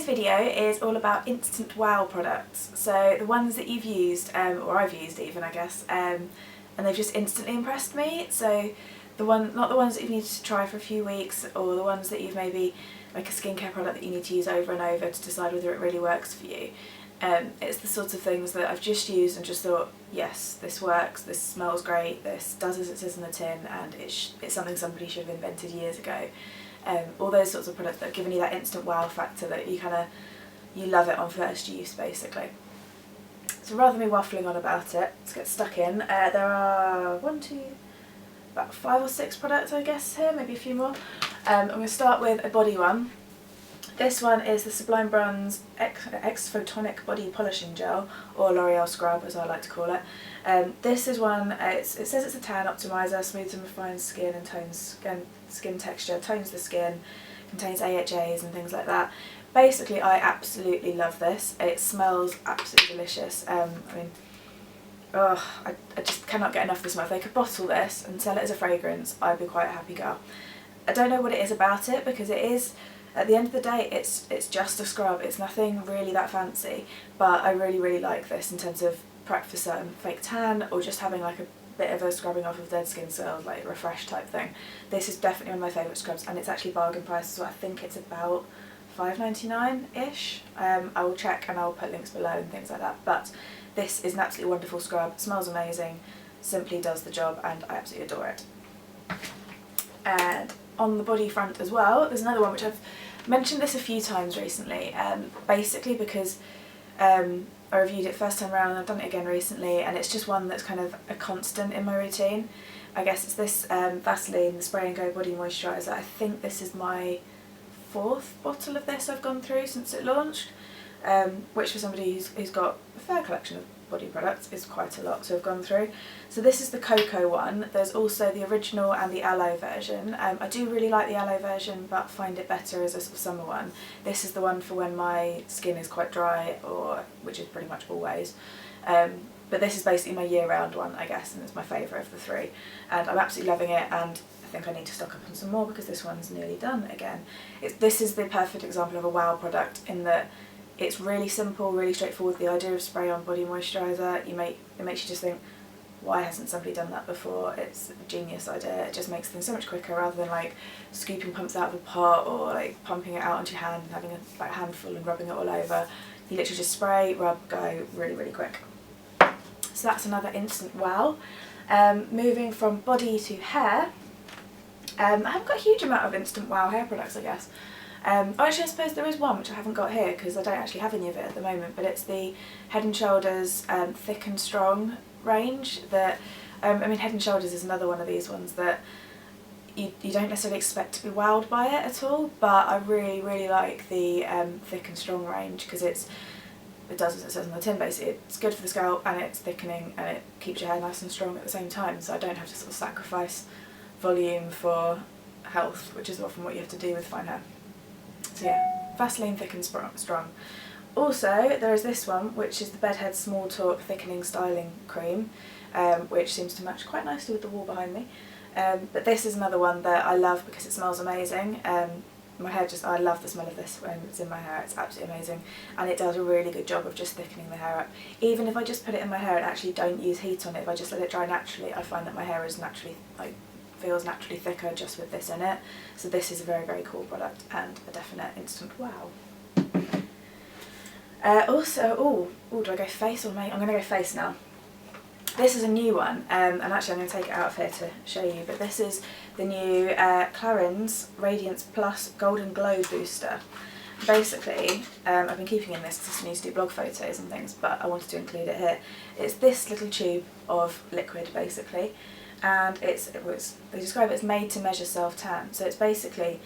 Today's video is all about instant wow products, so the ones that you've used, or I've used even I guess, and they've just instantly impressed me. So not the ones that you've needed to try for a few weeks, or the ones that you've maybe, like a skincare product that you need to use over and over to decide whether it really works for you. It's the sorts of things that I've just used and just thought, yes, this works, this smells great, this does as it says in the tin, and it's something somebody should have invented years ago. All those sorts of products that have given you that instant wow factor that you love it on first use basically. So rather than me waffling on about it, let's get stuck in. There are about 5 or 6 products I guess here, maybe a few more. I'm going to start with a body one. This one is the Sublime Bronze Exfoliation Body Polishing Gel, or L'Oreal Scrub as I like to call it. This is one, it says it's a tan optimiser, smooths and refines skin and tones skin texture, tones the skin, contains AHAs and things like that. Basically I absolutely love this. It smells absolutely delicious. I just cannot get enough of the smell. If they could bottle this and sell it as a fragrance, I'd be quite a happy girl. I don't know what it is about it, because it is, at the end of the day, it's just a scrub. It's nothing really that fancy, but I really like this in terms of prep for certain fake tan, or just having like a bit of a scrubbing off of dead skin cells, like refresh type thing. This is definitely one of my favourite scrubs, and it's actually bargain price, so I think it's about £5.99-ish. I will check and I'll put links below and things like that, but this is an absolutely wonderful scrub, smells amazing, simply does the job, and I absolutely adore it. And on the body front as well, there's another one which I've mentioned this a few times recently, basically because I reviewed it first time around and I've done it again recently, and it's just one that's kind of a constant in my routine. I guess it's this Vaseline Spray and Go Body Moisturiser. I think this is my 4th bottle of this I've gone through since it launched, which for somebody who's got a fair collection of body products is quite a lot to have gone through. So this is the cocoa one. There's also the original and the aloe version. I do really like the aloe version, but find it better as a sort of summer one. This is the one for when my skin is quite dry, which is pretty much always. But this is basically my year-round one, I guess, and it's my favourite of the 3. And I'm absolutely loving it, and I think I need to stock up on some more because this one's nearly done again. This is the perfect example of a wow product in that it's really simple, really straightforward. The idea of spray-on body moisturiser, it makes you just think, why hasn't somebody done that before? It's a genius idea. It just makes things so much quicker, rather than like scooping pumps out of a pot, or like pumping it out onto your hand and having a handful and rubbing it all over. You literally just spray, rub, go, really quick. So that's another instant wow. Moving from body to hair, I haven't got a huge amount of instant wow hair products, I guess. Actually I suppose there is one which I haven't got here because I don't actually have any of it at the moment, but it's the Head & Shoulders Thick and Strong range. That Head & Shoulders is another one of these ones that you don't necessarily expect to be wowed by it at all, but I really like the Thick and Strong range because it does as it says on the tin. Basically it's good for the scalp, and it's thickening, and it keeps your hair nice and strong at the same time, so I don't have to sort of sacrifice volume for health, which is often what you have to do with fine hair. So yeah, Vaseline Thick and Strong. Also there is this one, which is the Bedhead Small Talk Thickening Styling Cream, which seems to match quite nicely with the wall behind me. But this is another one that I love because it smells amazing. My hair I love the smell of this when it's in my hair. It's absolutely amazing, and it does a really good job of just thickening the hair up. Even if I just put it in my hair and actually don't use heat on it, if I just let it dry naturally, I find that my hair is feels naturally thicker just with this in it. So this is a very cool product and a definite instant wow. Also, do I go face or make? I'm going to go face now. This is a new one, and actually I'm going to take it out of here to show you, but this is the new Clarins Radiance Plus Golden Glow Booster. Basically, I've been keeping in this because I need to do blog photos and things, but I wanted to include it here. It's this little tube of liquid basically, and they describe it as made to measure self-tan. So it's basically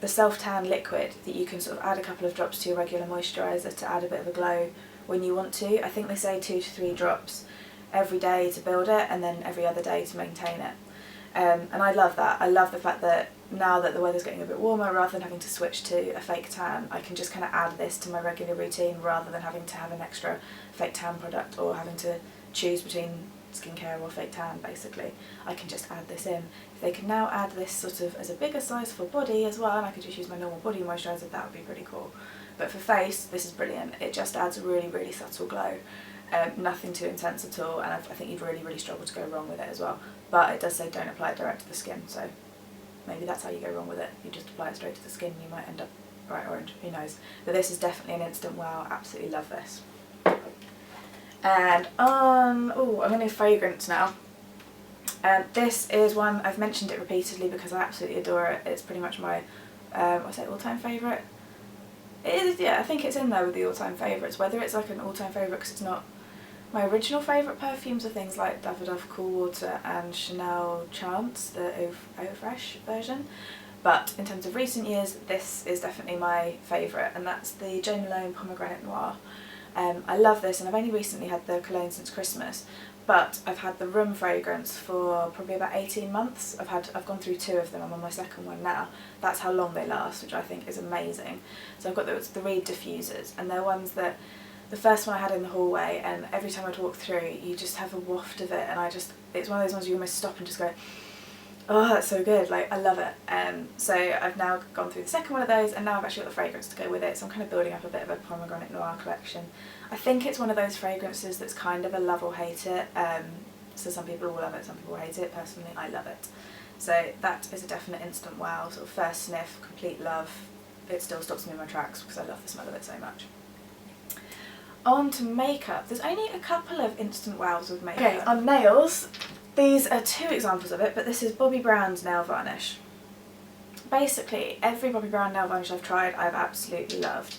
the self-tan liquid that you can sort of add a couple of drops to your regular moisturiser to add a bit of a glow when you want to. I think they say 2 to 3 drops every day to build it, and then every other day to maintain it. And I love that. I love the fact that now that the weather's getting a bit warmer, rather than having to switch to a fake tan, I can just kind of add this to my regular routine rather than having to have an extra fake tan product, or having to choose between skincare or fake tan basically, I can just add this in. If they can now add this sort of as a bigger size for body as well, and I could just use my normal body moisturiser, that would be pretty cool. But for face, this is brilliant. It just adds a really, really subtle glow. Nothing too intense at all, and I think you'd really, really struggle to go wrong with it as well. But it does say don't apply it direct to the skin, so maybe that's how you go wrong with it. You just apply it straight to the skin and you might end up bright orange, who knows. But this is definitely an instant wow, absolutely love this. And I'm going to fragrance now. This is one, I've mentioned it repeatedly because I absolutely adore it. It's pretty much my, what's it, all-time favourite? It is, yeah, I think it's in there with the all-time favourites. Whether it's like an all-time favourite because it's not my original favourite perfumes are things like Davidoff Cool Water and Chanel Chance, the Eau Fresh version. But in terms of recent years, this is definitely my favourite, and that's the Jo Malone Pomegranate Noir. I love this, and I've only recently had the cologne since Christmas, but I've had the room fragrance for probably about 18 months. I've gone through 2 of them, I'm on my second one now. That's how long they last, which I think is amazing. So I've got the Reed diffusers, and they're ones that, the first one I had in the hallway, and every time I'd walk through, you just have a waft of it, and it's one of those ones you almost stop and just go, oh, that's so good, like, I love it. So I've now gone through the second one of those, and now I've actually got the fragrance to go with it, so I'm kind of building up a bit of a pomegranate noir collection. I think it's one of those fragrances that's kind of a love or hate it, so some people will love it, some people will hate it. Personally, I love it. So that is a definite instant wow, sort of first sniff, complete love. It still stops me in my tracks because I love the smell of it so much. On to makeup. There's only a couple of instant wows with makeup. Okay, on nails, these are 2 examples of it, but this is Bobbi Brown's nail varnish. Basically, every Bobbi Brown nail varnish I've tried, I've absolutely loved.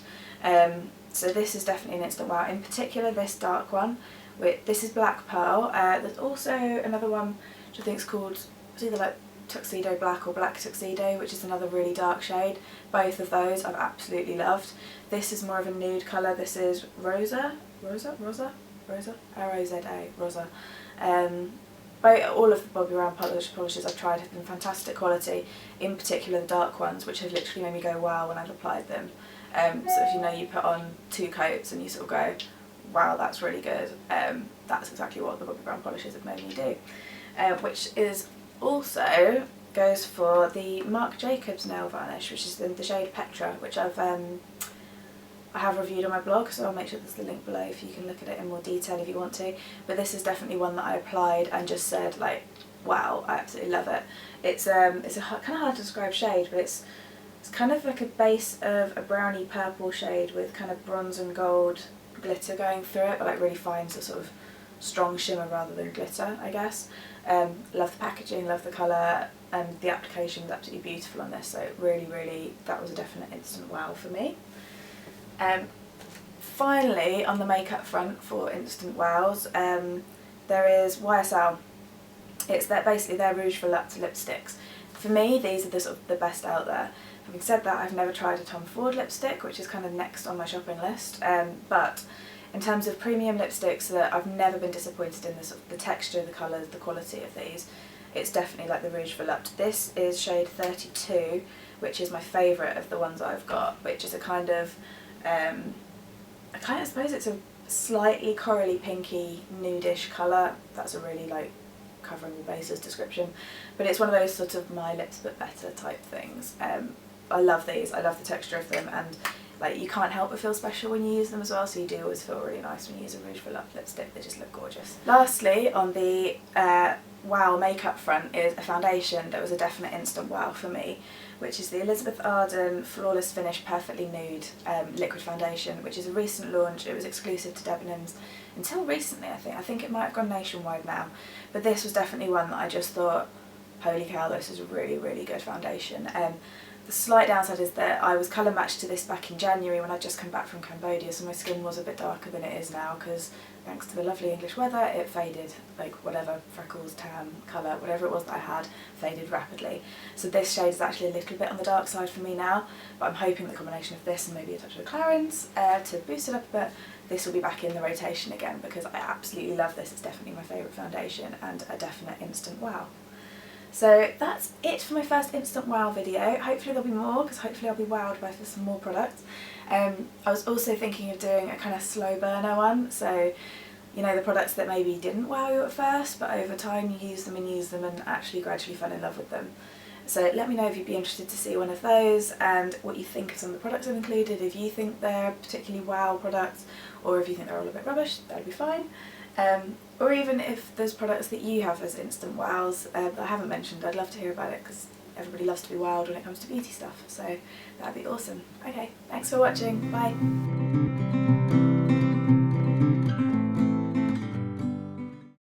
So this is definitely an instant wow. In particular, this dark one. This is Black Pearl. There's also another one which I think is called, it's either like Tuxedo Black or Black Tuxedo, which is another really dark shade. Both of those I've absolutely loved. This is more of a nude colour. This is Rosa, R-O-Z-A, Rosa. All of the Bobbi Brown polishes I've tried have been fantastic quality, in particular the dark ones, which have literally made me go wow when I've applied them. So if you know you put on 2 coats and you sort of go, wow, that's really good, that's exactly what the Bobbi Brown polishes have made me do. Which is also goes for the Marc Jacobs nail varnish, which is the shade Petra, which I have reviewed on my blog, so I'll make sure there's the link below if you can look at it in more detail if you want to. But this is definitely one that I applied and just said, like, wow, I absolutely love it. It's a kind of hard to describe shade, but it's kind of like a base of a browny purple shade with kind of bronze and gold glitter going through it, but like really fine, so sort of strong shimmer rather than glitter, I guess. Love the packaging, love the colour, and the application was absolutely beautiful on this, so really, really, that was a definite instant wow for me. Finally, on the makeup front for instant wows, there is YSL. It's basically their Rouge Volupte lipsticks. For me, these are the sort of the best out there. Having said that, I've never tried a Tom Ford lipstick, which is kind of next on my shopping list, but in terms of premium lipsticks, that I've never been disappointed in the texture, the colours, the quality of these. It's definitely like the Rouge Volupte. This is shade 32, which is my favourite of the ones I've got, which is a kind of, I suppose it's a slightly corally pinky nudish colour. That's a really like covering the bases description, but it's one of those sort of my lips but better type things. I love these, I love the texture of them, and like you can't help but feel special when you use them as well, so you do always feel really nice when you use a Rouge Volupte lipstick. They just look gorgeous. Lastly, on the wow makeup front is a foundation that was a definite instant wow for me, which is the Elizabeth Arden Flawless Finish Perfectly Nude liquid foundation, which is a recent launch. It was exclusive to Debenhams until recently, I think. I think it might have gone nationwide now, but this was definitely one that I just thought, holy cow, this is a really, really good foundation. The slight downside is that I was colour matched to this back in January when I'd just come back from Cambodia, so my skin was a bit darker than it is now because thanks to the lovely English weather it faded, like whatever, freckles, tan, colour, whatever it was that I had, faded rapidly. So this shade is actually a little bit on the dark side for me now, but I'm hoping the combination of this and maybe a touch of Clarins to boost it up a bit, this will be back in the rotation again because I absolutely love this. It's definitely my favourite foundation and a definite instant wow. So that's it for my first instant wow video. Hopefully there'll be more, because hopefully I'll be wowed by some more products. I was also thinking of doing a kind of slow burner one, so you know, the products that maybe didn't wow you at first, but over time you use them and actually gradually fell in love with them. So let me know if you'd be interested to see one of those and what you think of some of the products I've included, if you think they're particularly wow products or if you think they're all a bit rubbish, that'll be fine. Or even if there's products that you have as instant wows that I haven't mentioned, I'd love to hear about it because everybody loves to be wowed when it comes to beauty stuff, so that'd be awesome. Okay, thanks for watching, bye!